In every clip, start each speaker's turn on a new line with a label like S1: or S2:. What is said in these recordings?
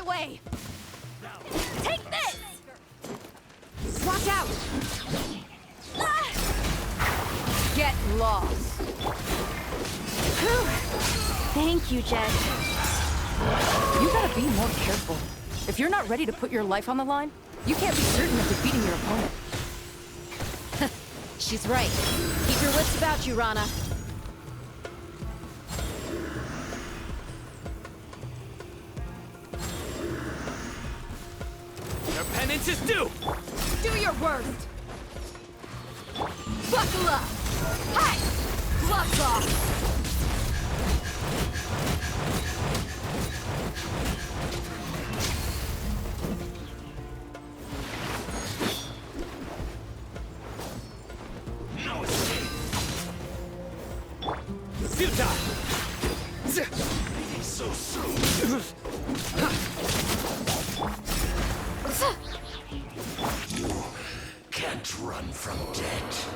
S1: way! Take this! Watch out! Get lost. Whew. Thank you, Jen. You gotta be more careful. If you're not ready to put your life on the line, you can't be certain of defeating your opponent. She's right. Keep your wits about you, Rana.
S2: Your penance is due!
S1: Do your worst! Buckle up! Hi! Gloves off!
S2: No escape! Futile! So soon! You can't run from death.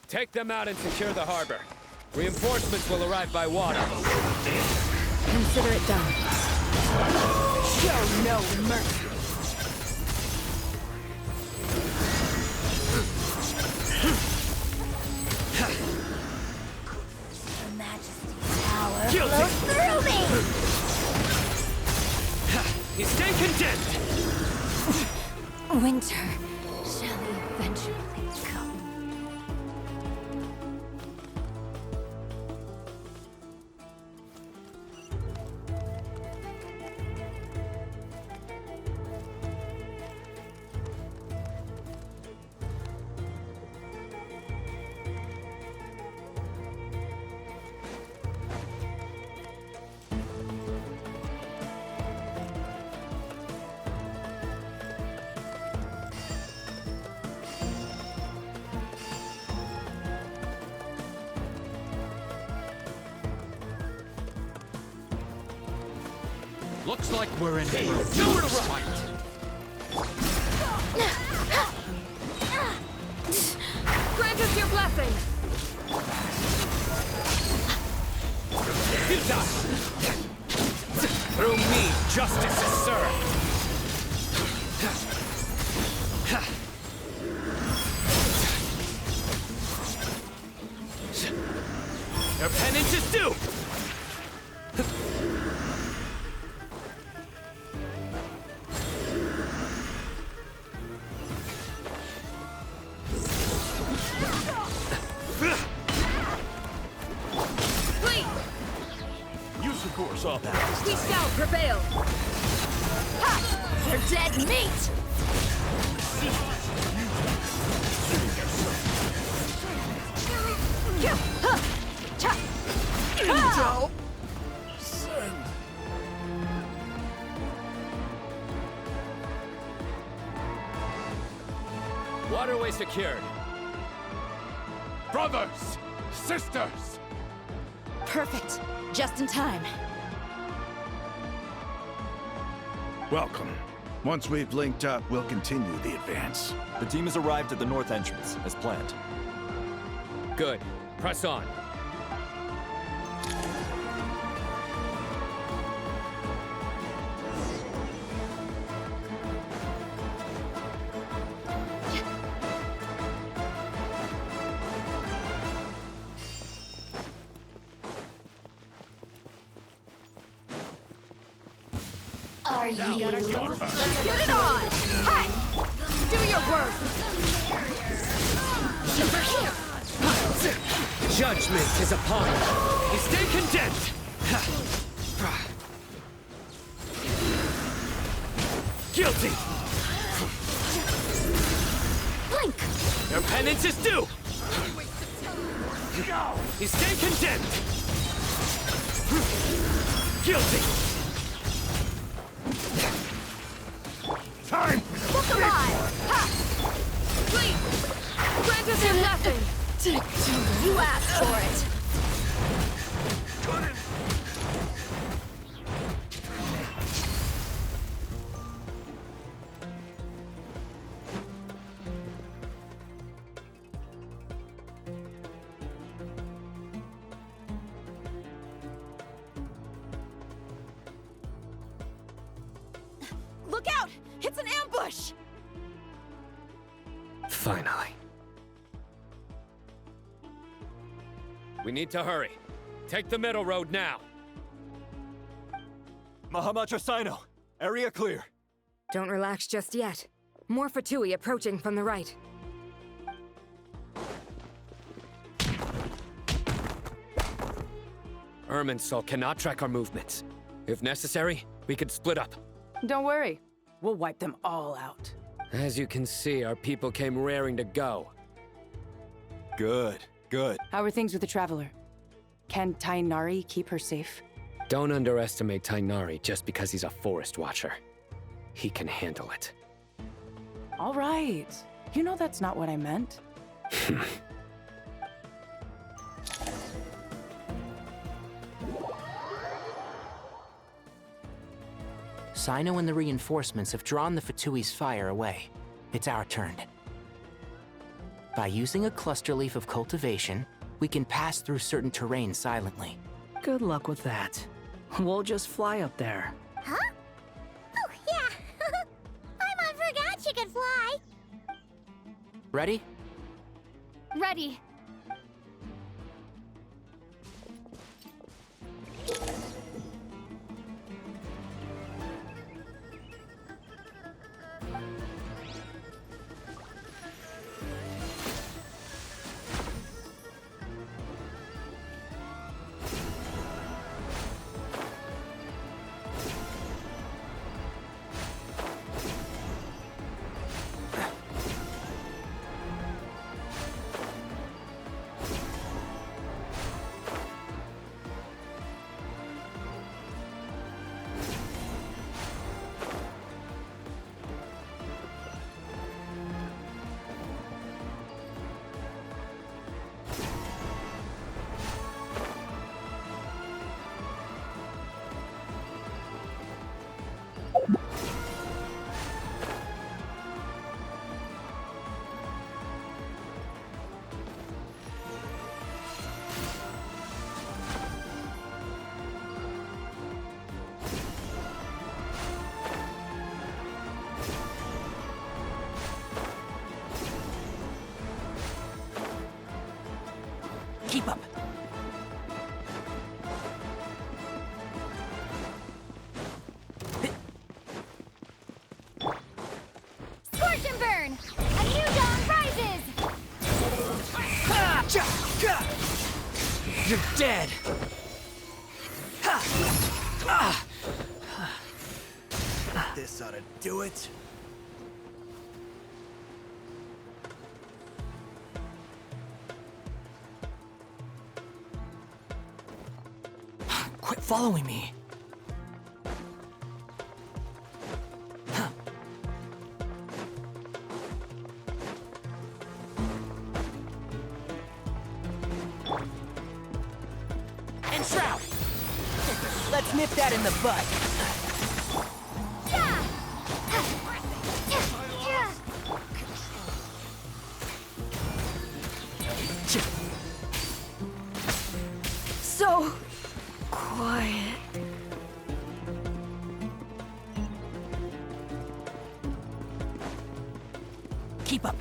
S2: Take them out and secure the harbor. Reinforcements will arrive by water.
S1: Consider it done. Show no mercy. Her Majesty's power flows through me!
S2: You stay condemned!
S1: Winter shall eventually come.
S2: Looks like we're in for nowhere to run!
S1: Grant us your blessing!
S2: Futile! Through me, justice is served! Your penance is due!
S1: We shall prevail! Ha! You're dead meat! Intel!
S2: Send! Waterway secured. Brothers! Sisters!
S1: Perfect. Just in time.
S3: Welcome. Once we've linked up, we'll continue the advance.
S4: The team has arrived at the north entrance, as planned.
S2: Good. Press on.
S1: Are you? Let's get it on! Hi! Do your worst!
S2: Judgment is upon you. You stay condemned! Guilty!
S1: Blink!
S2: Your penance is due! You stay condemned! Guilty!
S3: Time!
S1: Look alive! Ha! Please! Grant us your blessing! You asked for it! It's an ambush!
S2: Finally. We need to hurry. Take the middle road now.
S4: Mahamacha Sino, area clear.
S5: Don't relax just yet. More Fatui approaching from the right.
S2: Irminsul cannot track our movements. If necessary, we could split up.
S1: Don't worry. We'll wipe them all out.
S2: As you can see, our people came raring to go.
S4: Good, good.
S1: How are things with the Traveler? Can Tainari keep her safe?
S2: Don't underestimate Tainari just because he's a forest watcher. He can handle it.
S1: All right. You know that's not what I meant.
S6: Sino and the reinforcements have drawn the Fatui's fire away. It's our turn. By using a cluster leaf of cultivation, we can pass through certain terrain silently.
S7: Good luck with that. We'll just fly up there.
S8: Huh? Oh, yeah. Paimon forgot she could fly.
S6: Ready?
S8: Ready.
S6: Keep up.
S8: Scorch and burn! A new dawn rises!
S6: You're dead!
S4: This ought to do it.
S6: Quit following me. And Shroud! Let's nip that in the bud.
S8: Yeah!
S5: So quiet.
S6: Keep up.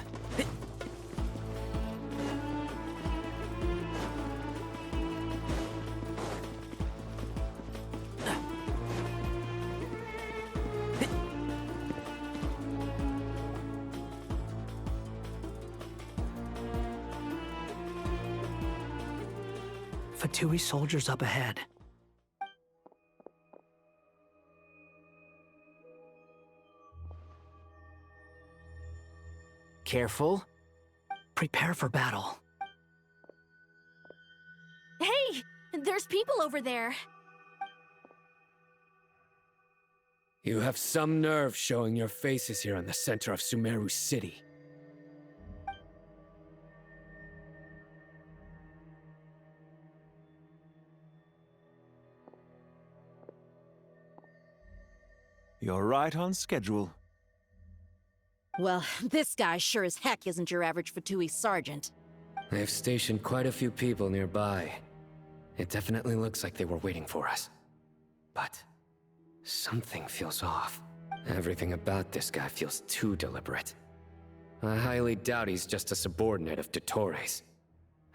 S7: Fatui soldiers up ahead.
S6: Careful.
S7: Prepare for battle.
S8: Hey! There's people over there.
S2: You have some nerve showing your faces here in the center of Sumeru City.
S4: You're right on schedule.
S9: Well, this guy sure as heck isn't your average Fatui sergeant.
S2: They've stationed quite a few people nearby. It definitely looks like they were waiting for us. But something feels off. Everything about this guy feels too deliberate. I highly doubt he's just a subordinate of Dottores.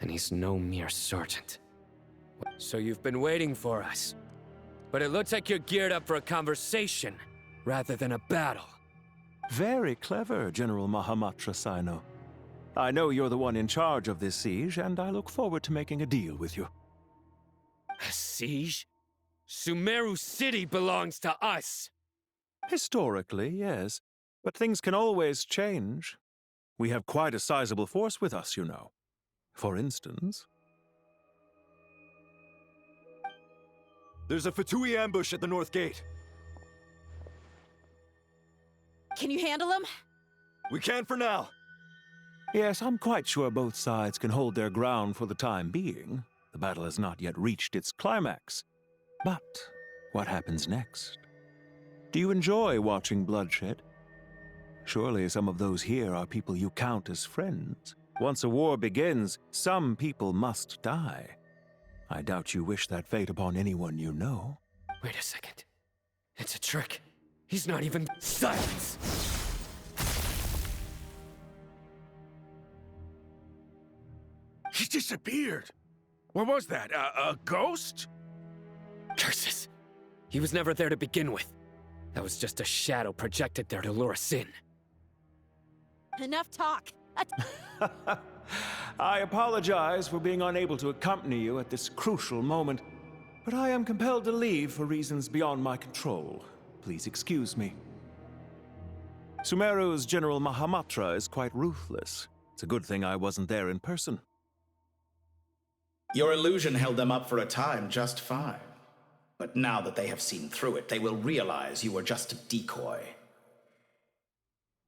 S2: And he's no mere sergeant. So you've been waiting for us. But it looks like you're geared up for a conversation, rather than a battle.
S4: Very clever, General Mahamatra Sino. I know you're the one in charge of this siege, and I look forward to making a deal with you.
S2: A siege? Sumeru City belongs to us!
S4: Historically, yes. But things can always change. We have quite a sizable force with us, you know. For instance... There's a Fatui ambush at the North Gate.
S9: Can you handle him?
S4: We can for now. Yes, I'm quite sure both sides can hold their ground for the time being. The battle has not yet reached its climax. But what happens next? Do you enjoy watching bloodshed? Surely some of those here are people you count as friends. Once a war begins, some people must die. I doubt you wish that fate upon anyone you know.
S2: Wait a second. It's a trick. He's not even... Silence!
S3: He disappeared. What was that? A ghost?
S2: Curses! He was never there to begin with. That was just a shadow projected there to lure us in.
S9: Enough talk.
S4: I apologize for being unable to accompany you at this crucial moment, but I am compelled to leave for reasons beyond my control. Please excuse me. Sumeru's General Mahamatra is quite ruthless. It's a good thing I wasn't there in person.
S10: Your illusion held them up for a time just fine. But now that they have seen through it, they will realize you were just a decoy.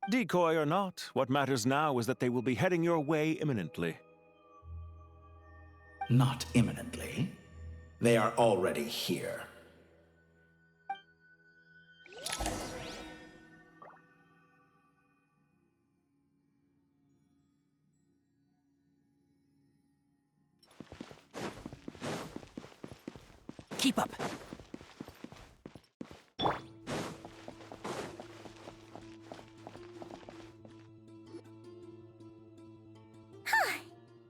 S4: Decoy or not, what matters now is that they will be heading your way imminently.
S10: Not imminently. They are already here.
S7: Keep up.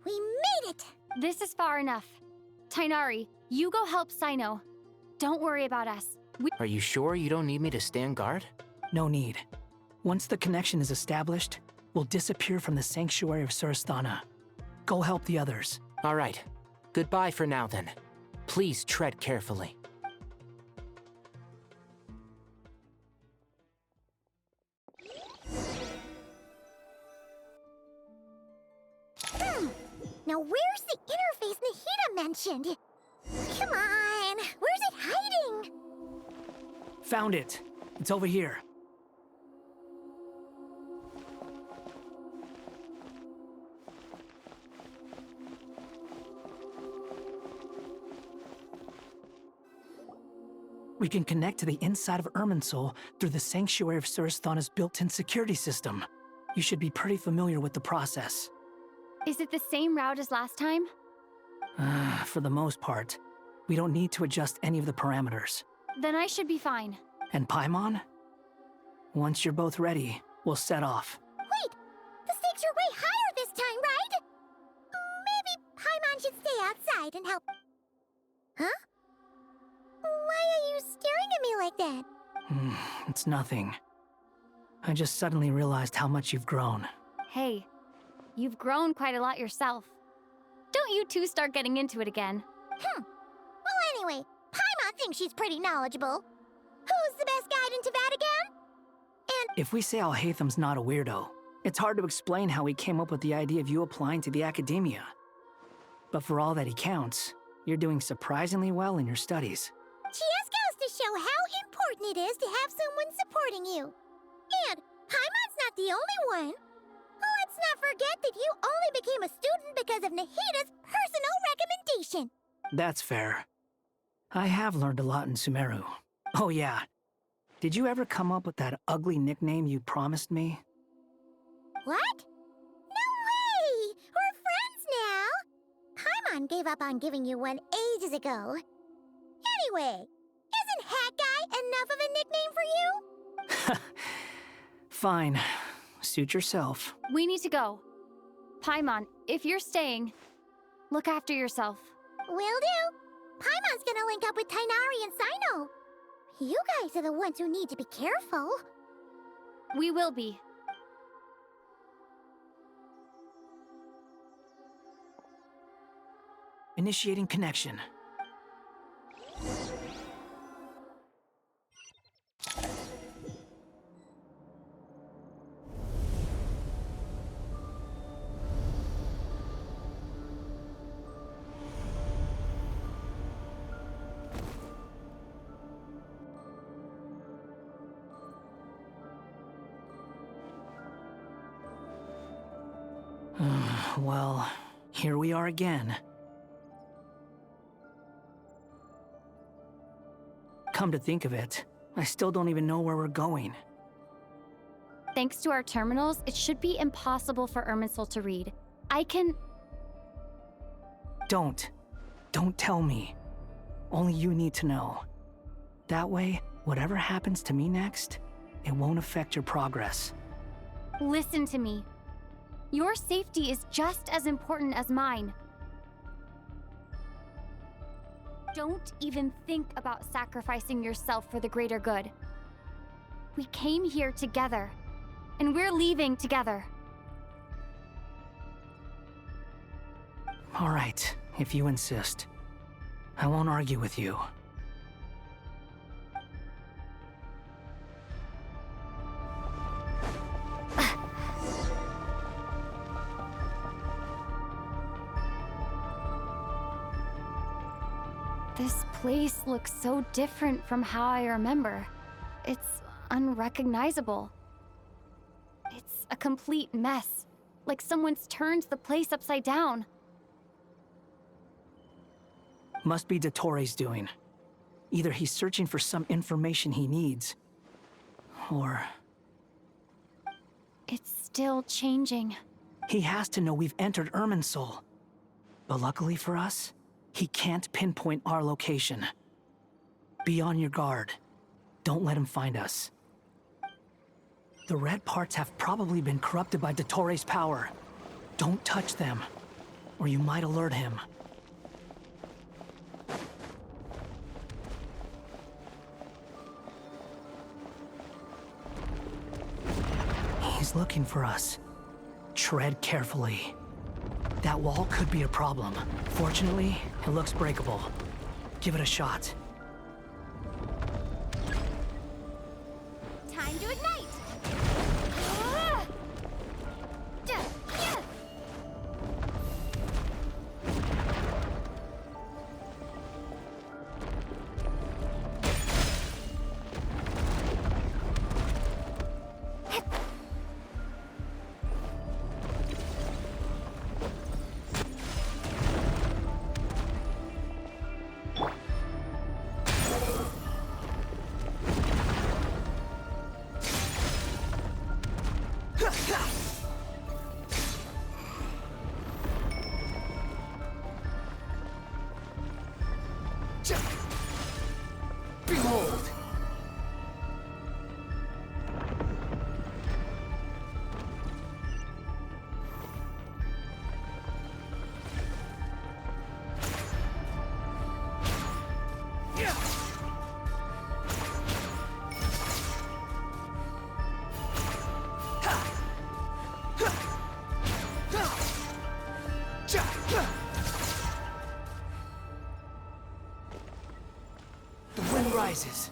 S8: We made it!
S11: This is far enough. Tainari, you go help Sino. Don't worry about us.
S6: Are you sure you don't need me to stand guard?
S7: No need. Once the connection is established, we'll disappear from the sanctuary of Surasthana. Go help the others.
S6: All right. Goodbye for now, then. Please tread carefully.
S8: Now where's the interface Nahida mentioned? Come on, where's it hiding?
S7: Found it. It's over here. We can connect to the inside of Irminsul through the Sanctuary of Surasthana's built-in security system. You should be pretty familiar with the process.
S11: Is it the same route as last time?
S7: For the most part. We don't need to adjust any of the parameters.
S11: Then I should be fine.
S7: And Paimon? Once you're both ready, we'll set off.
S8: Wait! The stakes are way higher this time, right? Maybe Paimon should stay outside and help. Huh? Why are you staring at me like that?
S7: It's nothing. I just suddenly realized how much you've grown.
S11: Hey, you've grown quite a lot yourself. Don't you two start getting into it again.
S8: Well, anyway, Paimon thinks she's pretty knowledgeable. Who's the best guide in Teyvat again? And
S7: If we say Alhatham's not a weirdo, it's hard to explain how he came up with the idea of you applying to the academia. But for all that he counts, you're doing surprisingly well in your studies.
S8: she just goes to show how important it is to have someone supporting you. And Paimon's not the only one. Let's not forget that you only became a student because of Nahida's personal recommendation.
S7: That's fair. I have learned a lot in Sumeru. Oh yeah. Did you ever come up with that ugly nickname you promised me?
S8: What? No way! We're friends now! Paimon gave up on giving you one ages ago. Anyway, isn't Hat Guy enough of a nickname for you?
S7: Fine. Suit yourself.
S11: We need to go. Paimon, if you're staying, look after yourself.
S8: Will do. Paimon's gonna link up with Tighnari and Sino. You guys are the ones who need to be careful.
S11: We will be.
S7: Initiating connection. Well, here we are again. Come to think of it, I still don't even know where we're going.
S11: Thanks to our terminals, it should be impossible for Irminsul to read. I can...
S7: Don't tell me. Only you need to know. That way, whatever happens to me next, it won't affect your progress.
S11: Listen to me. Your safety is just as important as mine. Don't even think about sacrificing yourself for the greater good. We came here together, and we're leaving together.
S7: All right, if you insist. I won't argue with you.
S11: This place looks so different from how I remember. It's unrecognizable. It's a complete mess, like someone's turned the place upside down.
S7: Must be Dottoro's doing. Either he's searching for some information he needs, or...
S11: It's still changing.
S7: He has to know we've entered Irminsul. But luckily for us, he can't pinpoint our location. Be on your guard. Don't let him find us. The red parts have probably been corrupted by Dottoro's power. Don't touch them, or you might alert him. He's looking for us. Tread carefully. That wall could be a problem. Fortunately, it looks breakable. Give it a shot.
S11: Time to ignite!
S7: Behold! The wind rises.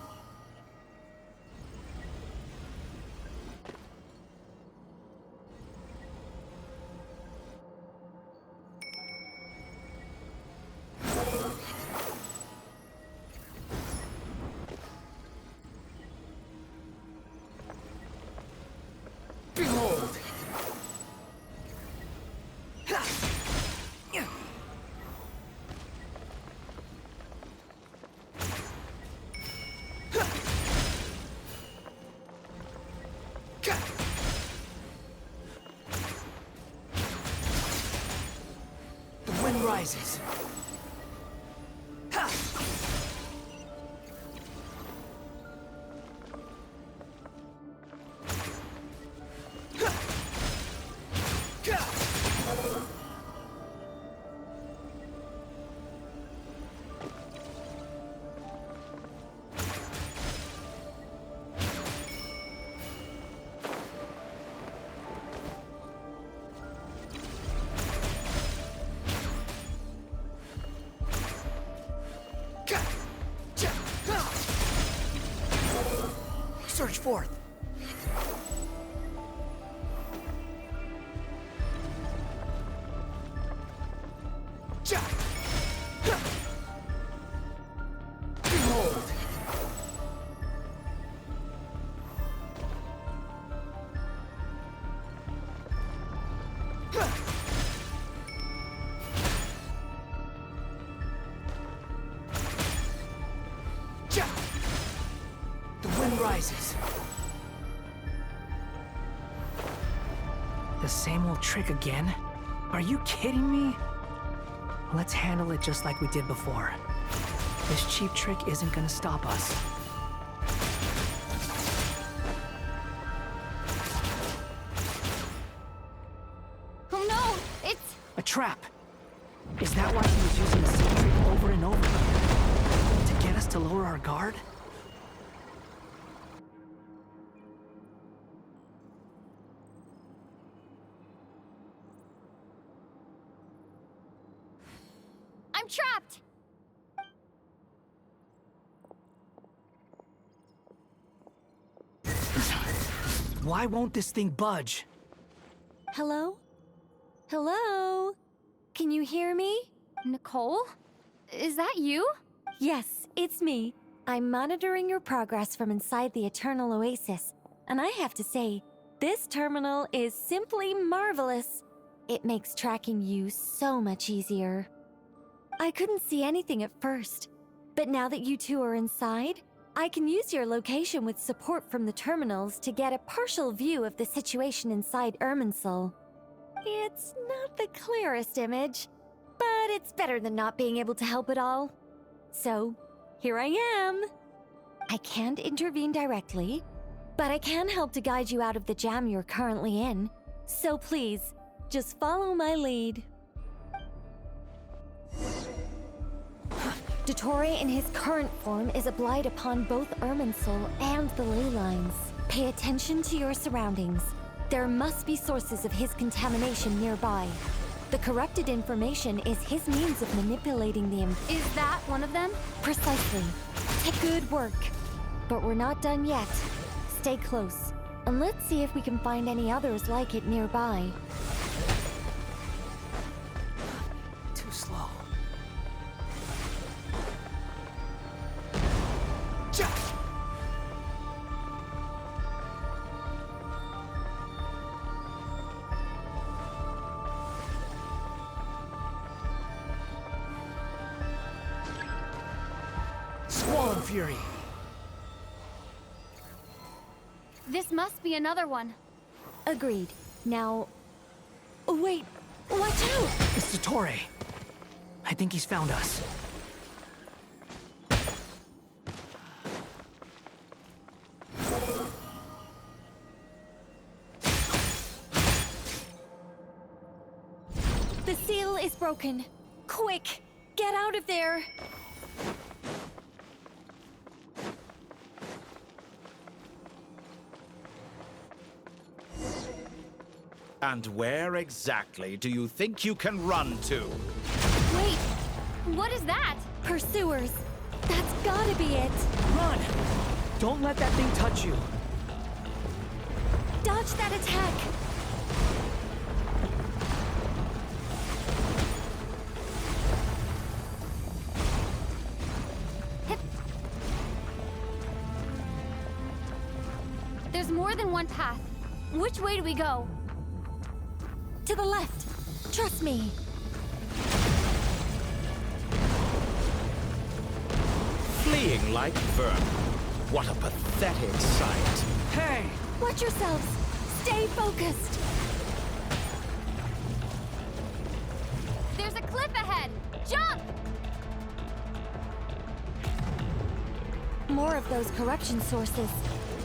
S7: Behold! The wind rises. forth. Behold! The wind rises. The same old trick again? Are you kidding me? Let's handle it just like we did before. This cheap trick isn't gonna stop us.
S11: Oh no! It's...
S7: A trap! Is that why he was using the same trick over and over? To get us to lower our guard?
S11: I'm trapped!
S7: Why won't this thing budge?
S11: Hello? Hello? Can you hear me?
S1: Nicole? Is that you?
S11: Yes, it's me. I'm monitoring your progress from inside the Eternal Oasis, and I have to say, this terminal is simply marvelous. It makes tracking you so much easier. I couldn't see anything at first, but now that you two are inside, I can use your location with support from the terminals to get a partial view of the situation inside Irminsul. It's not the clearest image, but it's better than not being able to help at all. So, here I am. I can't intervene directly, but I can help to guide you out of the jam you're currently in. So please, just follow my lead. Dottore in his current form is a blight upon both Irminsul and the ley lines. Pay attention to your surroundings. There must be sources of his contamination nearby. The corrupted information is his means of manipulating the
S1: Is that one of them?
S11: Precisely. Good work. But we're not done yet. Stay close, and let's see if we can find any others like it nearby.
S7: Too slow. Squall Fury!
S1: This must be another one.
S11: Agreed. Now... Wait! Watch out!
S7: It's Dottore. I think he's found us.
S11: The seal is broken. Quick! Get out of there!
S10: And where exactly do you think you can run to?
S1: Wait, what is that?
S11: Pursuers! That's gotta be it!
S7: Run! Don't let that thing touch you.
S11: Dodge that attack!
S1: There's more than one path. Which way do we go?
S11: To the left. Trust me.
S10: Fleeing like vermin. What a pathetic sight.
S7: Hey!
S11: Watch yourselves. Stay focused.
S1: There's a cliff ahead. Jump!
S11: More of those corruption sources.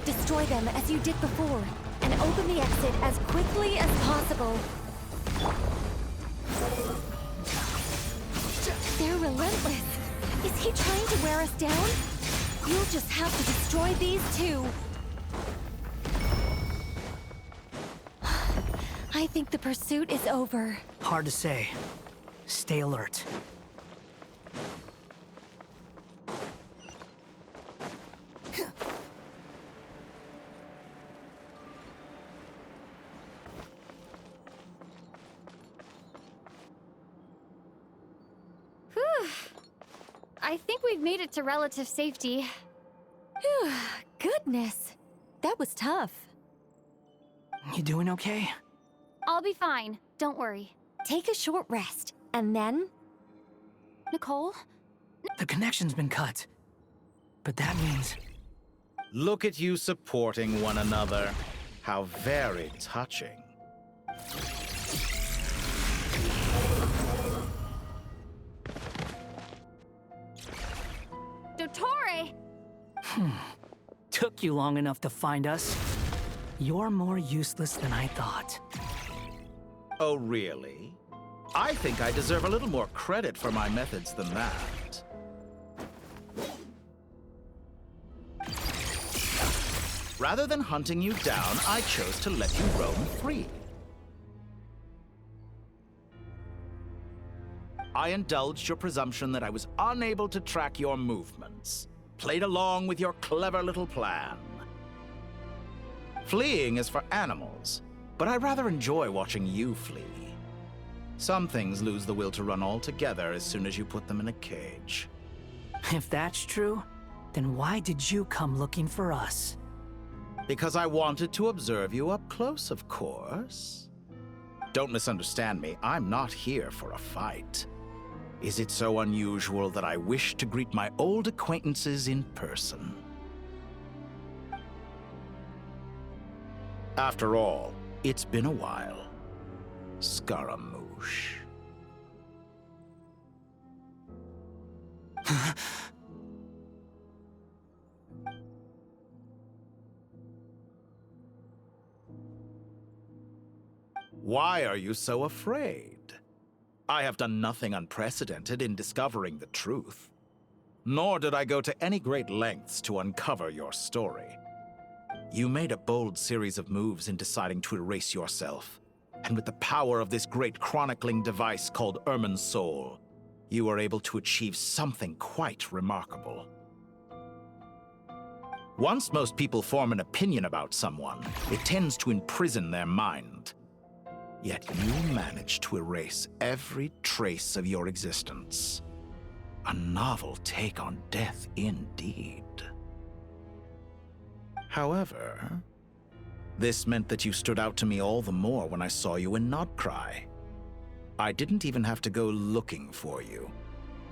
S11: Destroy them as you did before, and open the exit as quickly as possible. They're relentless. Is he trying to wear us down? You'll just have to destroy these two. I think the pursuit is over.
S7: Hard to say. Stay alert.
S11: I think we've made it to relative safety.
S9: Phew, goodness. That was tough.
S7: You doing okay?
S11: I'll be fine. Don't worry.
S9: Take a short rest, and then...
S11: Nicole?
S7: The connection's been cut. But that means...
S10: Look at you supporting one another. How very touching.
S11: Dottore!
S7: Took you long enough to find us. You're more useless than I thought.
S10: Oh, really? I think I deserve a little more credit for my methods than that. Rather than hunting you down, I chose to let you roam free. I indulged your presumption that I was unable to track your movements, played along with your clever little plan. Fleeing is for animals, but I rather enjoy watching you flee. Some things lose the will to run altogether as soon as you put them in a cage.
S7: If that's true, then why did you come looking for us?
S10: Because I wanted to observe you up close, of course. Don't misunderstand me, I'm not here for a fight. Is it so unusual that I wish to greet my old acquaintances in person? After all, it's been a while. Scaramouche. Why are you so afraid? I have done nothing unprecedented in discovering the truth. Nor did I go to any great lengths to uncover your story. You made a bold series of moves in deciding to erase yourself. And with the power of this great chronicling device called Irmin's Soul, you were able to achieve something quite remarkable. Once most people form an opinion about someone, it tends to imprison their mind. Yet you managed to erase every trace of your existence. A novel take on death indeed. However, this meant that you stood out to me all the more when I saw you in Nodcry. I didn't even have to go looking for you.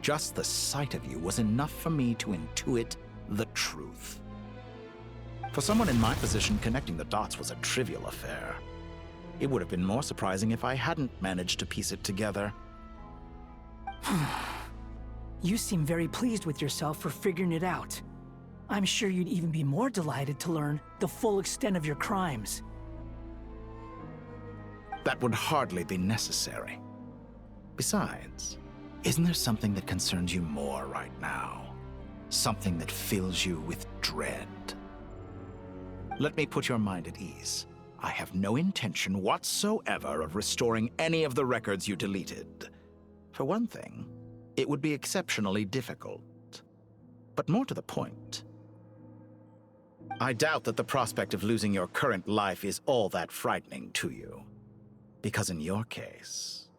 S10: Just the sight of you was enough for me to intuit the truth. For someone in my position, connecting the dots was a trivial affair. It would have been more surprising if I hadn't managed to piece it together.
S7: You seem very pleased with yourself for figuring it out. I'm sure you'd even be more delighted to learn the full extent of your crimes.
S10: That would hardly be necessary. Besides, isn't there something that concerns you more right now? Something that fills you with dread? Let me put your mind at ease. I have no intention whatsoever of restoring any of the records you deleted. For one thing, it would be exceptionally difficult. But more to the point, I doubt that the prospect of losing your current life is all that frightening to you. Because in your case...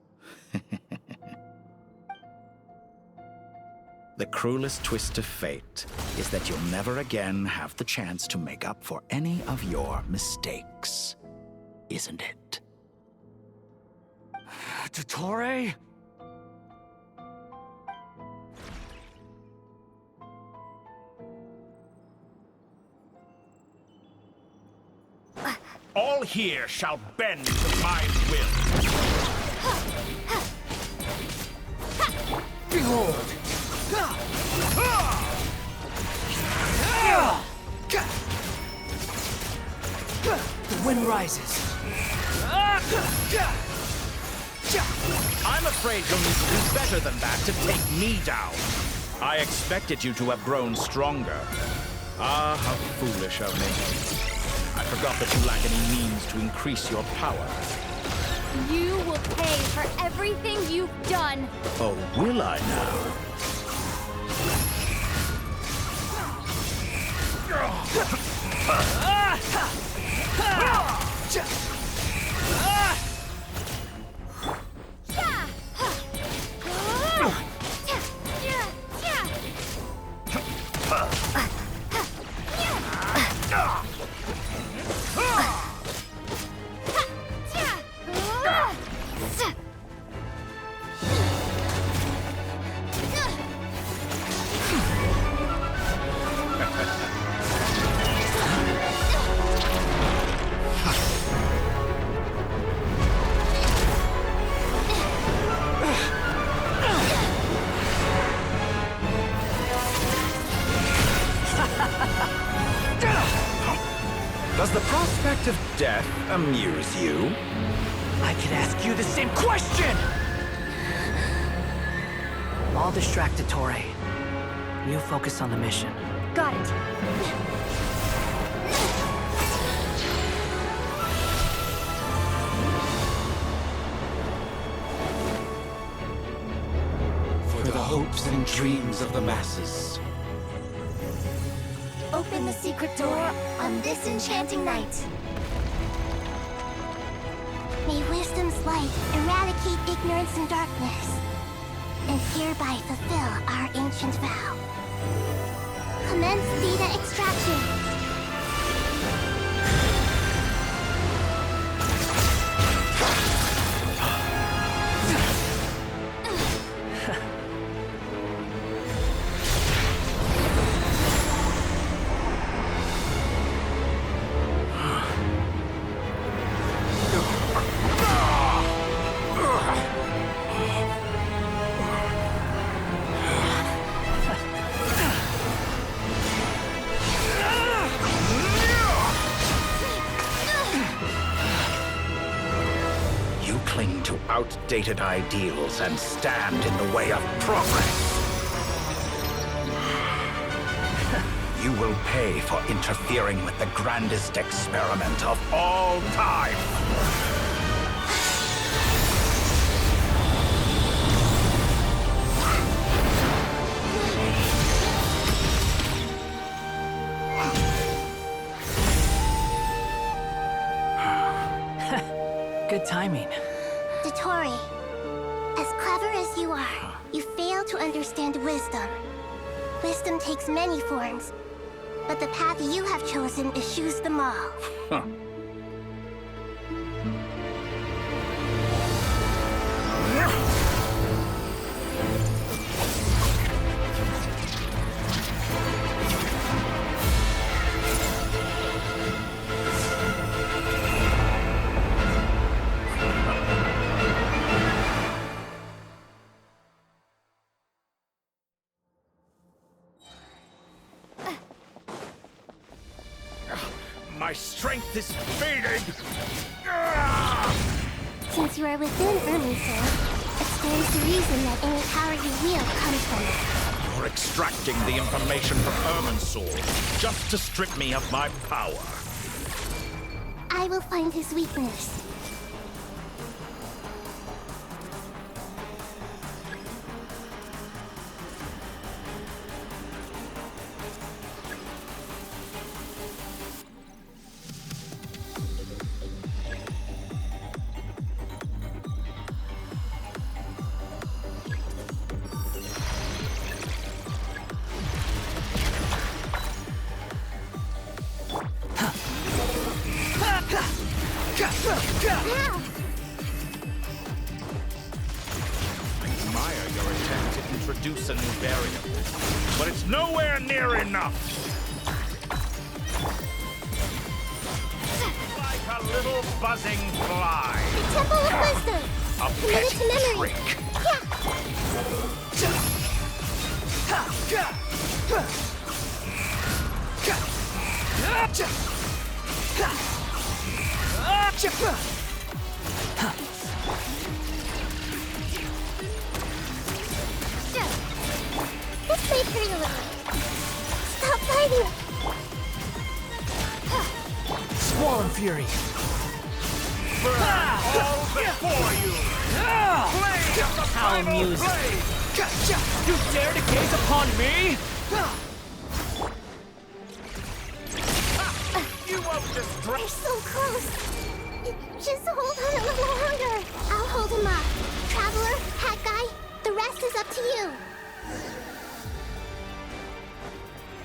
S10: the cruelest twist of fate is that you'll never again have the chance to make up for any of your mistakes. Isn't it?
S7: Dottore?
S3: All here shall bend to my will.
S7: Behold! The wind rises.
S10: I'm afraid you'll need to do better than that to take me down. I expected you to have grown stronger. Ah, how foolish of me. I forgot that you lack any means to increase your power.
S11: You will pay for everything you've done.
S10: Oh, will I now? death amuse you?
S7: I could ask you the same question! I'll distract Dottore. You focus on the mission.
S11: Got it.
S10: For the hopes and dreams of the masses.
S8: Open the secret door on this enchanting night. May wisdom's light eradicate ignorance and darkness, and hereby fulfill our ancient vow. Commence data extraction.
S10: Outdated ideals and stand in the way of progress. You will pay for interfering with the grandest experiment of all time.
S7: Good timing.
S8: Dottore, as clever as you are, you fail to understand wisdom. Wisdom takes many forms, but the path you have chosen eschews them all.
S10: Huh. My strength is fading!
S8: Since you are within Irminsul, it stands to reason that any power you wield comes from it.
S10: You're extracting the information from Irminsul just to strip me of my power.
S8: I will find his weakness.
S10: Admire your attempt to introduce a new variable, but it's nowhere near enough. Like a little buzzing fly.
S8: The Temple of Wisdom!
S10: A
S8: Commit it to memory!
S10: trick.
S8: This may hurt a little. Stop fighting!
S7: Squall and Fury.
S10: All before you! Blade of the
S7: How
S10: final
S7: amusing.
S10: blade!
S7: You dare to gaze upon me?
S10: You won't destroy.
S8: They're so close! Just hold on a little longer! I'll hold him up. Traveler, Hat Guy, the rest is up to you.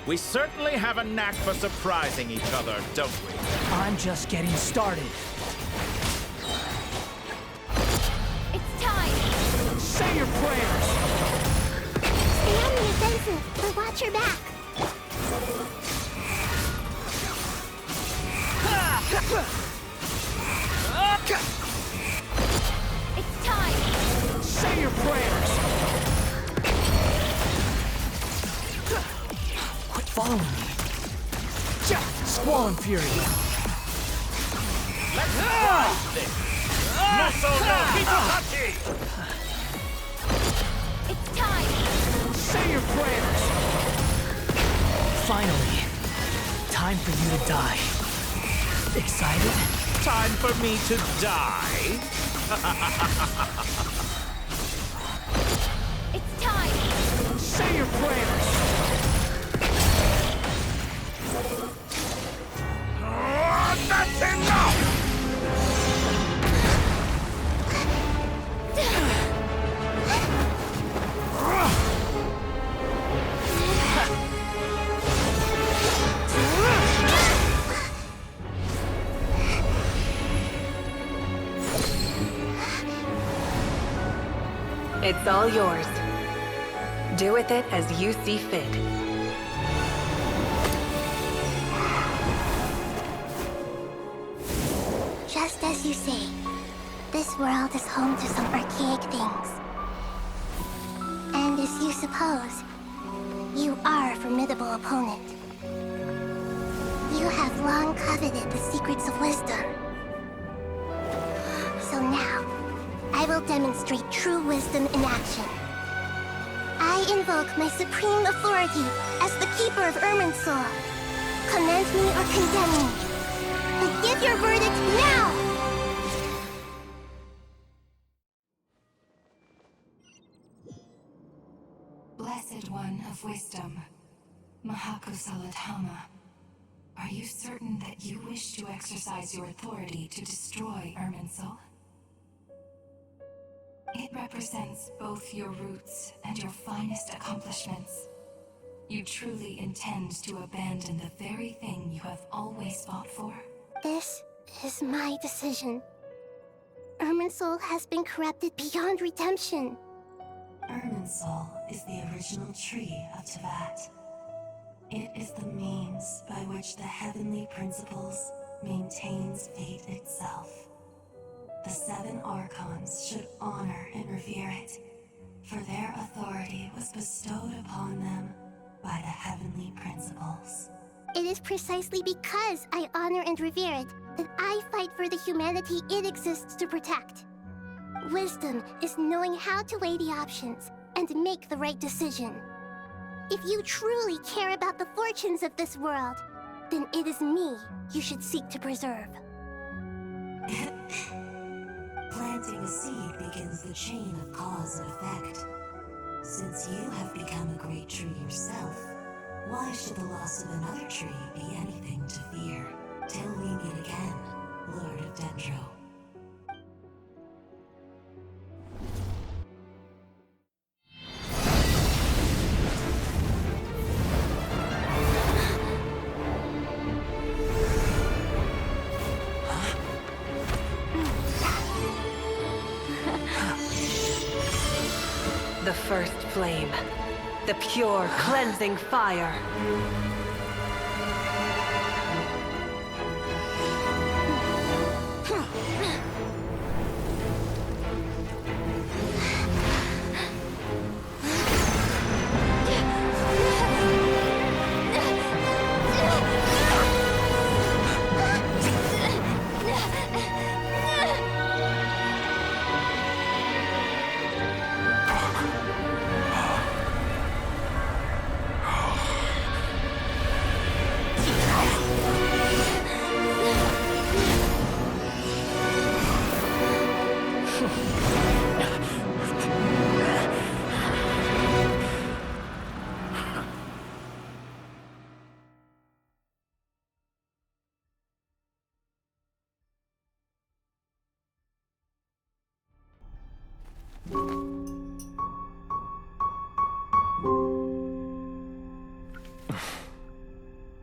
S10: We certainly have a knack for surprising each other, don't we?
S7: I'm just getting started.
S11: It's time!
S7: Say your prayers!
S8: Stay on the offensive, but watch your back.
S11: It's time!
S7: Say your prayers! Quit following me. Squall and Fury.
S3: this! Missão no Hitachi!
S1: It's time!
S7: Say your prayers! Finally, time for you to die. Excited?
S4: Time for me to die?
S1: It's time!
S7: Say your prayers!
S3: That's enough!
S12: It's all yours. Do with it as you see fit.
S8: Just as you say, this world is home to some archaic things. And as you suppose, you are a formidable opponent. You have long coveted the secrets of wisdom. So now, I will demonstrate true wisdom in action. I invoke my supreme authority as the keeper of Irminsul. Commend me or condemn me. But give your verdict now!
S13: Blessed One of Wisdom, Mahakusaladhama, are you certain that you wish to exercise your authority to destroy Irminsul? It represents both your roots and your finest accomplishments. You truly intend to abandon the very thing you have always fought for?
S8: This is my decision. Irminsul has been corrupted beyond redemption.
S13: Irminsul is the original tree of Tevat. It is the means by which the heavenly principles maintains fate itself. The 7 Archons should honor and revere it, for their authority was bestowed upon them by the heavenly principles.
S8: It is precisely because I honor and revere it that I fight for the humanity it exists to protect. Wisdom is knowing how to weigh the options and make the right decision. If you truly care about the fortunes of this world, then it is me you should seek to preserve.
S13: Planting a seed begins the chain of cause and effect. Since you have become a great tree yourself, why should the loss of another tree be anything to fear? Till we meet again, Lord of Dendro.
S12: The first flame. The pure, cleansing fire.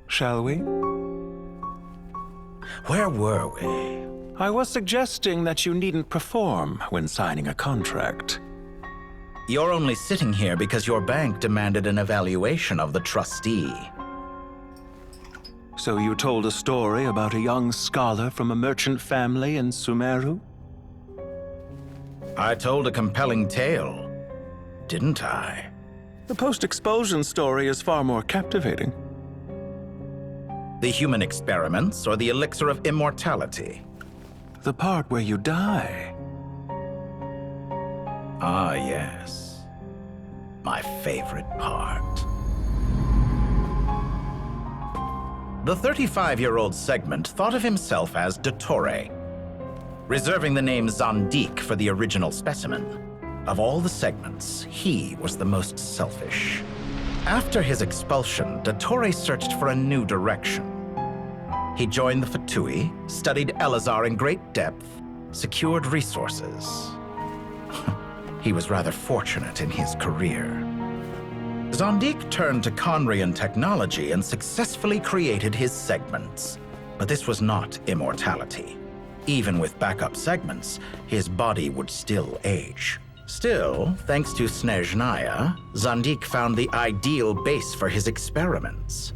S4: Shall we?
S10: Where were we?
S4: I was suggesting that you needn't perform when signing a contract.
S10: You're only sitting here because your bank demanded an evaluation of the trustee.
S4: So you told a story about a young scholar from a merchant family in Sumeru?
S10: I told a compelling tale, didn't I?
S4: The post-expulsion story is far more captivating.
S10: The human experiments or the elixir of immortality?
S4: The part where you die.
S10: Ah, yes. My favorite part. The 35-year-old Segment thought of himself as Dottore, reserving the name Zandik for the original specimen. Of all the Segments, he was the most selfish. After his expulsion, Dottore searched for a new direction. He joined the Fatui, studied Elazar in great depth, secured resources. He was rather fortunate in his career. Zandik turned to Conrian technology and successfully created his segments. But this was not immortality. Even with backup segments, his body would still age. Still, thanks to Snezhnaya, Zandik found the ideal base for his experiments.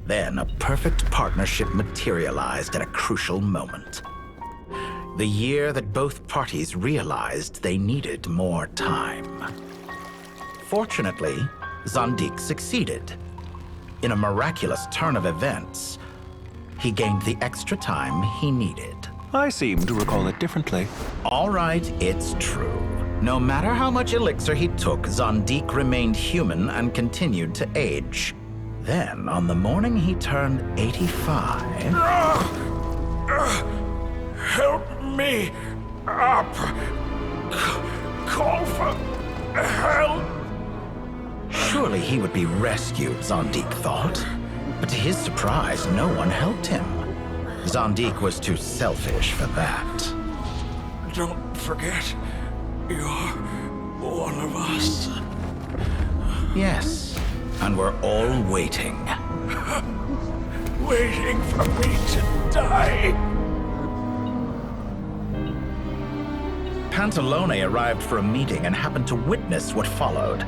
S10: Then a perfect partnership materialized at a crucial moment. The year that both parties realized they needed more time. Fortunately, Zandik succeeded. In a miraculous turn of events, he gained the extra time he needed.
S4: I seem to recall it differently.
S10: All right, it's true. No matter how much elixir he took, Zandik remained human and continued to age. Then, on the morning he turned 85...
S3: Help me up! Call for help!
S10: Surely he would be rescued, Zandik thought. But to his surprise, no one helped him. Zandik was too selfish for that.
S3: Don't forget, you're one of us.
S10: Yes, and we're all waiting.
S3: Waiting for me to die.
S10: Pantalone arrived for a meeting and happened to witness what followed.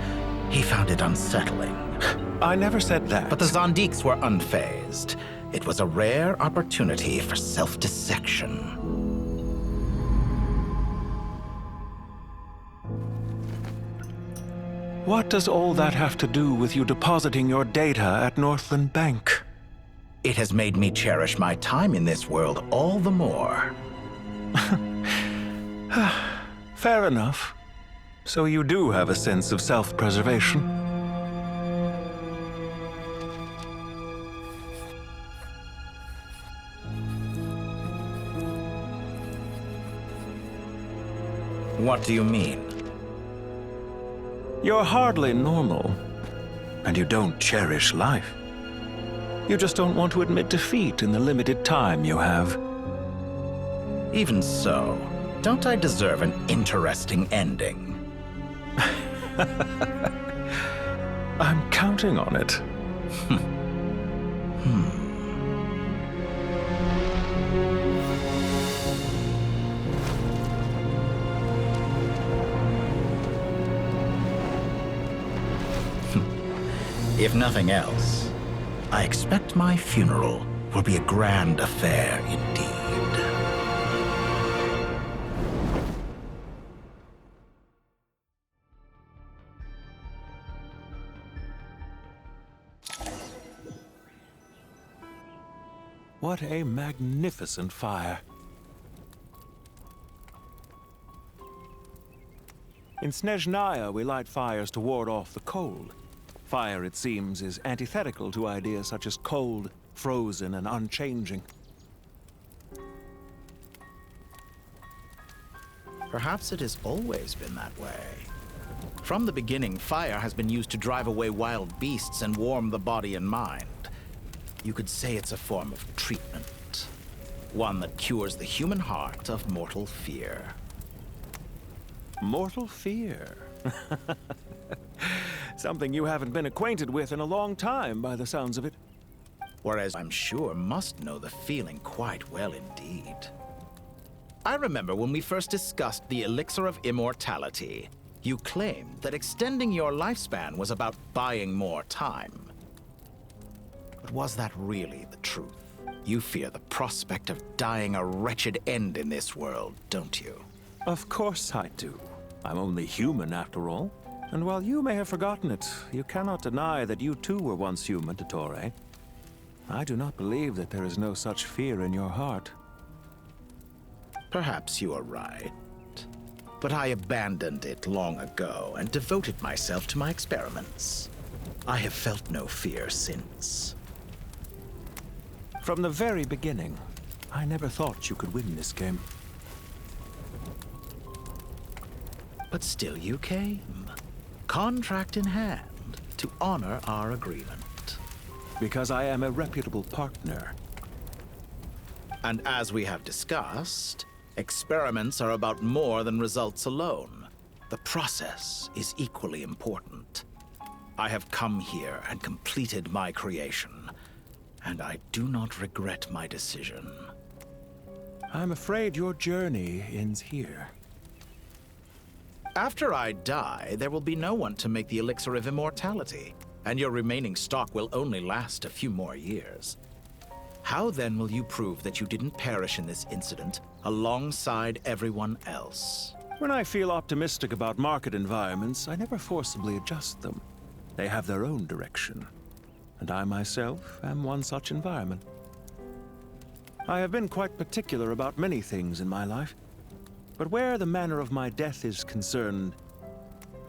S10: He found it unsettling.
S4: I never said that.
S10: But the Zandiks were unfazed. It was a rare opportunity for self-dissection.
S4: What does all that have to do with you depositing your data at Northland Bank?
S10: It has made me cherish my time in this world all the more.
S4: Fair enough. So you do have a sense of self-preservation.
S10: What do you mean?
S4: You're hardly normal, and you don't cherish life. You just don't want to admit defeat in the limited time you have.
S10: Even so, don't I deserve an interesting ending?
S4: I'm counting on it.
S10: If nothing else, I expect my funeral will be a grand affair indeed.
S4: What a magnificent fire. In Snezhnaya, we light fires to ward off the cold. Fire, it seems, is antithetical to ideas such as cold, frozen, and unchanging.
S10: Perhaps it has always been that way. From the beginning, fire has been used to drive away wild beasts and warm the body and mind. You could say it's a form of treatment. One that cures the human heart of mortal fear.
S4: Mortal fear? Something you haven't been acquainted with in a long time, by the sounds of it.
S10: Whereas I'm sure must know the feeling quite well indeed. I remember when we first discussed the elixir of immortality, you claimed that extending your lifespan was about buying more time. But was that really the truth? You fear the prospect of dying a wretched end in this world, don't you?
S4: Of course I do. I'm only human, after all. And while you may have forgotten it, you cannot deny that you too were once human, Dottore. I do not believe that there is no such fear in your heart.
S10: Perhaps you are right. But I abandoned it long ago and devoted myself to my experiments. I have felt no fear since.
S4: From the very beginning, I never thought you could win this game.
S10: But still you came, contract in hand, to honor our agreement.
S4: Because I am a reputable partner.
S10: And as we have discussed, experiments are about more than results alone. The process is equally important. I have come here and completed my creation, and I do not regret my decision.
S4: I'm afraid your journey ends here.
S10: After I die, there will be no one to make the elixir of immortality, and your remaining stock will only last a few more years. How then will you prove that you didn't perish in this incident alongside everyone else?
S4: When I feel optimistic about market environments, I never forcibly adjust them. They have their own direction, and I myself am one such environment. I have been quite particular about many things in my life, but where the manner of my death is concerned,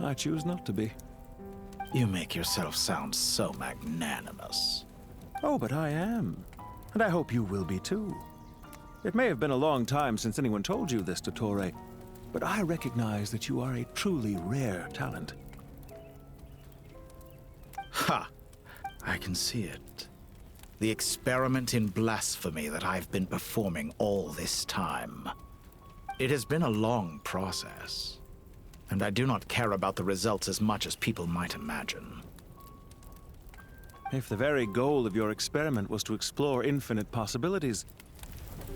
S4: I choose not to be.
S10: You make yourself sound so magnanimous.
S4: Oh, but I am. And I hope you will be too. It may have been a long time since anyone told you this, Dottore, but I recognize that you are a truly rare talent.
S10: Ha! I can see it. The experiment in blasphemy that I've been performing all this time. It has been a long process, and I do not care about the results as much as people might imagine.
S4: If the very goal of your experiment was to explore infinite possibilities,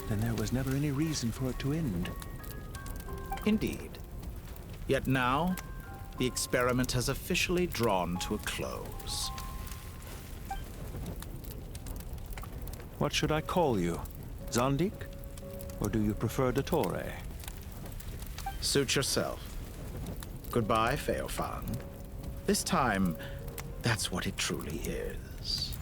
S4: then there was never any reason for it to end.
S10: Indeed. Yet now, the experiment has officially drawn to a close.
S4: What should I call you? Zandik? Or do you prefer Dottore?
S10: Suit yourself. Goodbye, Feofang. This time, that's what it truly is.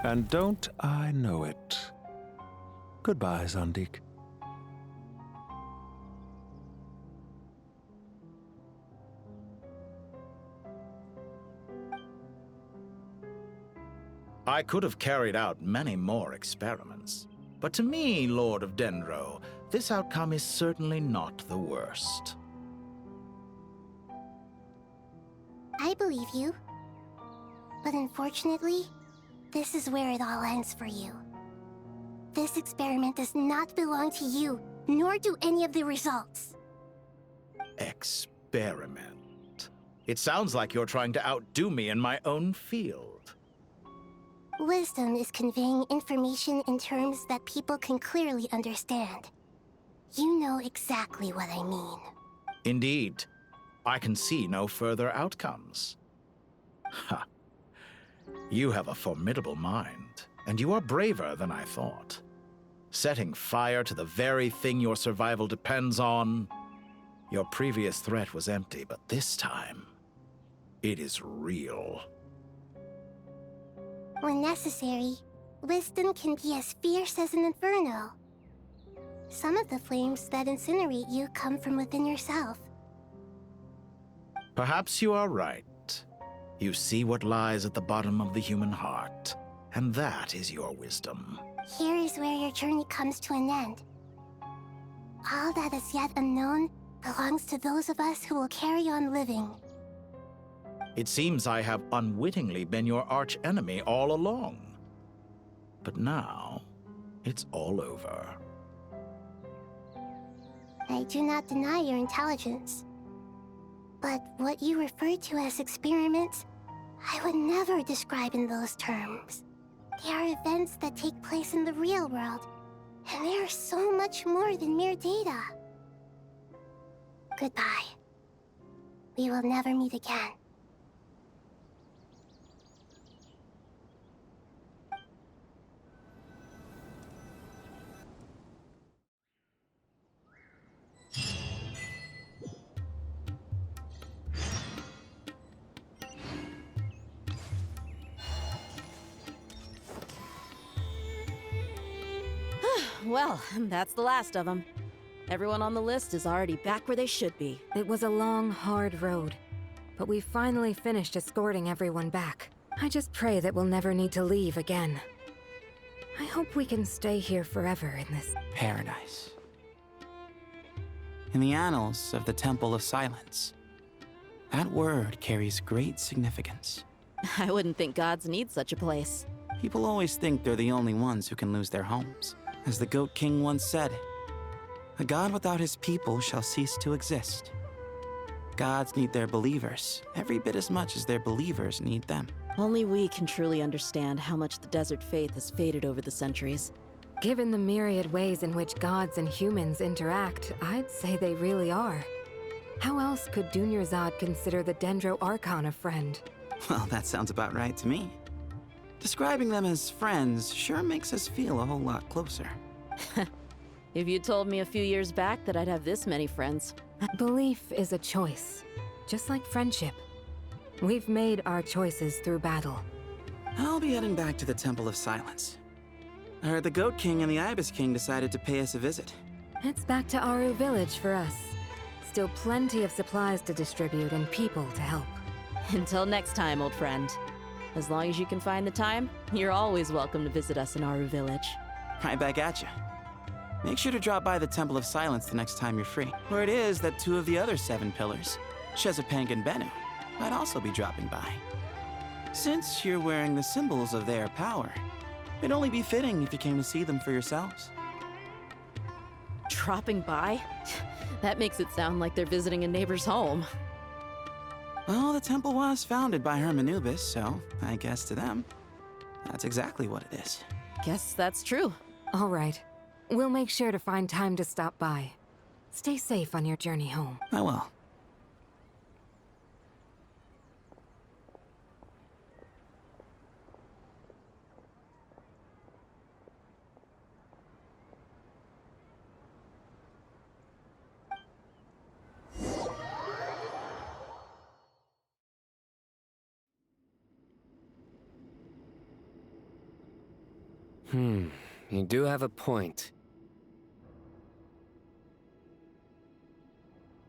S4: And don't I know it? Goodbye, Zandik.
S10: I could have carried out many more experiments, but to me, Lord of Dendro, this outcome is certainly not the worst.
S8: I believe you. But unfortunately, this is where it all ends for you. This experiment does not belong to you, nor do any of the results.
S10: Experiment. It sounds like you're trying to outdo me in my own field.
S8: Wisdom is conveying information in terms that people can clearly understand. You know exactly what I mean.
S10: Indeed. I can see no further outcomes. Ha. You have a formidable mind, and you are braver than I thought. Setting fire to the very thing your survival depends on. Your previous threat was empty, but this time, it is real.
S8: When necessary, wisdom can be as fierce as an inferno. Some of the flames that incinerate you come from within yourself.
S10: Perhaps you are right. You see what lies at the bottom of the human heart, and that is your wisdom.
S8: Here is where your journey comes to an end. All that is yet unknown belongs to those of us who will carry on living.
S10: It seems I have unwittingly been your arch-enemy all along. But now, it's all over.
S8: I do not deny your intelligence. But what you refer to as experiments, I would never describe in those terms. They are events that take place in the real world, and they are so much more than mere data. Goodbye. We will never meet again.
S9: Well, that's the last of them. Everyone on the list is already back where they should be.
S5: It was a long, hard road, but we finally finished escorting everyone back. I just pray that we'll never need to leave again. I hope we can stay here forever in this
S6: Paradise. In the annals of the Temple of Silence, that word carries great significance.
S9: I wouldn't think gods need such a place.
S6: People always think they're the only ones who can lose their homes. As the Goat King once said, "A god without his people shall cease to exist." Gods need their believers every bit as much as their believers need them.
S9: Only we can truly understand how much the desert faith has faded over the centuries.
S5: Given the myriad ways in which gods and humans interact, I'd say they really are. How else could Dunyarzad consider the Dendro Archon a friend?
S6: Well, that sounds about right to me. Describing them as friends sure makes us feel a whole lot closer.
S9: If you told me a few years back that I'd have this many friends.
S5: Belief is a choice, just like friendship. We've made our choices through battle.
S6: I'll be heading back to the Temple of Silence. I heard the Goat King and the Ibis King decided to pay us a visit.
S5: It's back to Aru Village for us. Still plenty of supplies to distribute and people to help.
S9: Until next time, old friend. As long as you can find the time, you're always welcome to visit us in Aru Village.
S6: Right back at you. Make sure to drop by the Temple of Silence the next time you're free. Where it is that 2 of the other 7 pillars, Shezapang and Bennu, might also be dropping by. Since you're wearing the symbols of their power, it'd only be fitting if you came to see them for yourselves.
S9: Dropping by? That makes it sound like they're visiting a neighbor's home.
S6: Well, the temple was founded by Hermanubis, so I guess to them, that's exactly what it is.
S9: Guess that's true.
S5: All right. We'll make sure to find time to stop by. Stay safe on your journey home.
S6: I will.
S2: You do have a point.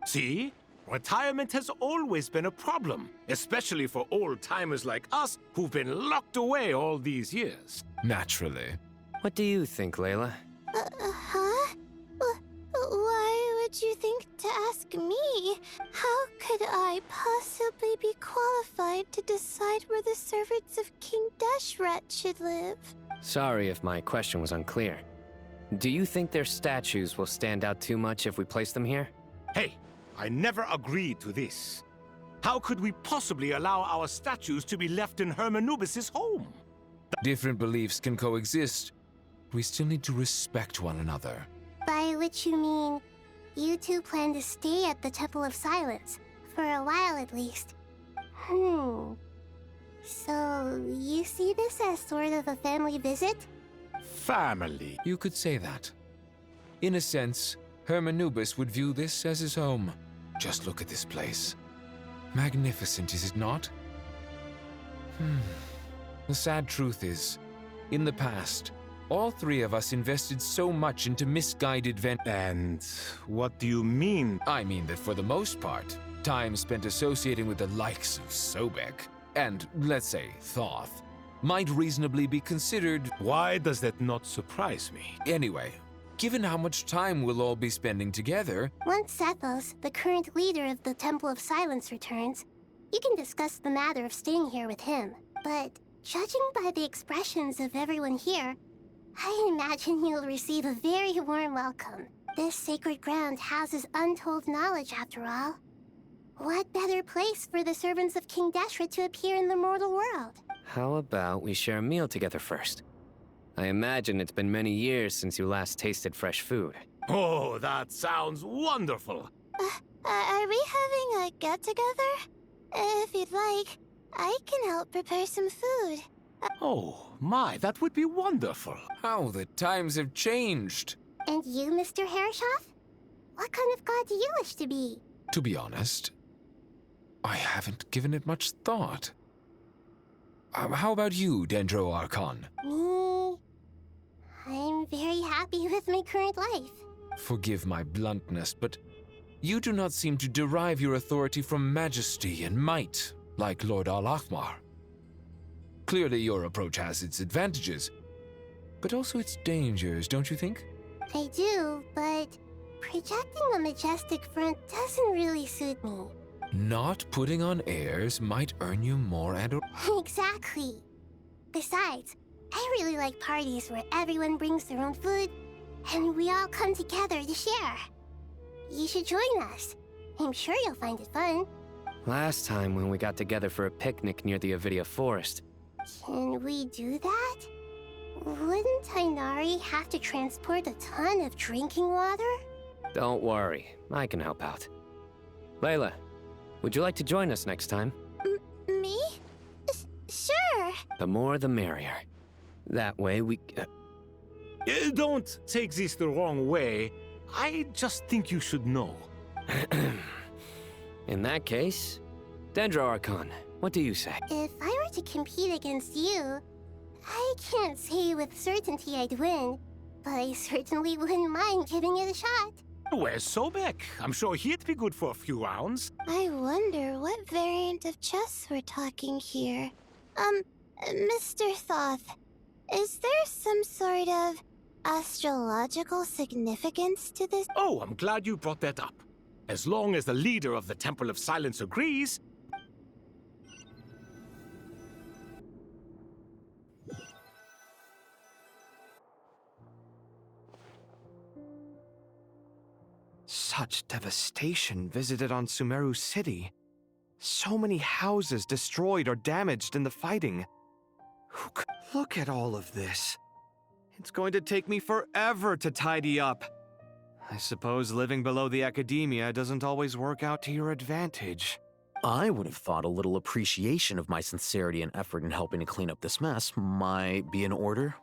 S14: See? Retirement has always been a problem, especially for old-timers like us who've been locked away all these years.
S15: Naturally.
S2: What do you think, Layla?
S8: Huh? Why would you think to ask me? How could I possibly be qualified to decide where the servants of King Deshret should live?
S2: Sorry if my question was unclear. Do you think their statues will stand out too much if we place them here?
S14: Hey, I never agreed to this. How could we possibly allow our statues to be left in Hermanubis' home?
S15: Different beliefs can coexist. We still need to respect one another.
S8: By which you mean, you two plan to stay at the Temple of Silence, for a while at least. So, you see this as sort of a family visit?
S14: Family?
S15: You could say that. In a sense, Hermanubis would view this as his home. Just look at this place. Magnificent, is it not? The sad truth is, in the past, all 3 of us invested so much into misguided
S14: And what do you mean?
S15: I mean that for the most part, time spent associating with the likes of Sobek and, let's say, Thoth, might reasonably be considered...
S14: Why does that not surprise me?
S15: Anyway, given how much time we'll all be spending together...
S8: Once Sethos, the current leader of the Temple of Silence, returns, you can discuss the matter of staying here with him. But judging by the expressions of everyone here, I imagine you'll receive a very warm welcome. This sacred ground houses untold knowledge, after all. What better place for the servants of King Deshret to appear in the mortal world?
S2: How about we share a meal together first? I imagine it's been many years since you last tasted fresh food.
S14: Oh, that sounds wonderful!
S8: Are we having a get-together? If you'd like, I can help prepare some food.
S14: Oh, my, that would be wonderful.
S15: How the times have changed.
S8: And you, Mr. Herreshoff? What kind of god do you wish to be?
S15: To be honest, I haven't given it much thought. How about you, Dendro Archon?
S8: Me? I'm very happy happy with my current life.
S15: Forgive my bluntness, but you do not seem to derive your authority from majesty and might, like Lord Al-Ahmar. Clearly your approach has its advantages, but also its dangers, don't you think?
S8: I do, but projecting a majestic front doesn't really suit me.
S15: Not putting on airs might earn you more
S8: Exactly. Besides, I really like parties where everyone brings their own food, and we all come together to share. You should join us. I'm sure you'll find it fun.
S2: Last time when we got together for a picnic near the Avidia Forest.
S8: Can we do that? Wouldn't Tainari have to transport a ton of drinking water?
S2: Don't worry, I can help out. Layla, would you like to join us next time?
S8: Me? Sure.
S2: The more the merrier. That way we...
S14: Don't take this the wrong way. I just think you should know.
S2: In that case, Dendro Archon, what do you say?
S8: If I were to compete against you, I can't say with certainty I'd win, but I certainly wouldn't mind giving it a shot.
S14: Where's Sobek? I'm sure he'd be good for a few rounds.
S8: I wonder what variant of chess we're talking here. Mr. Thoth, is there some sort of astrological significance to this?
S14: Oh, I'm glad you brought that up. As long as the leader of the Temple of Silence agrees.
S16: Such devastation visited on Sumeru City. So many houses destroyed or damaged in the fighting. Look at all of this. It's going to take me forever to tidy up. I suppose living below the academia doesn't always work out to your advantage.
S17: I would have thought a little appreciation of my sincerity and effort in helping to clean up this mess might be in order.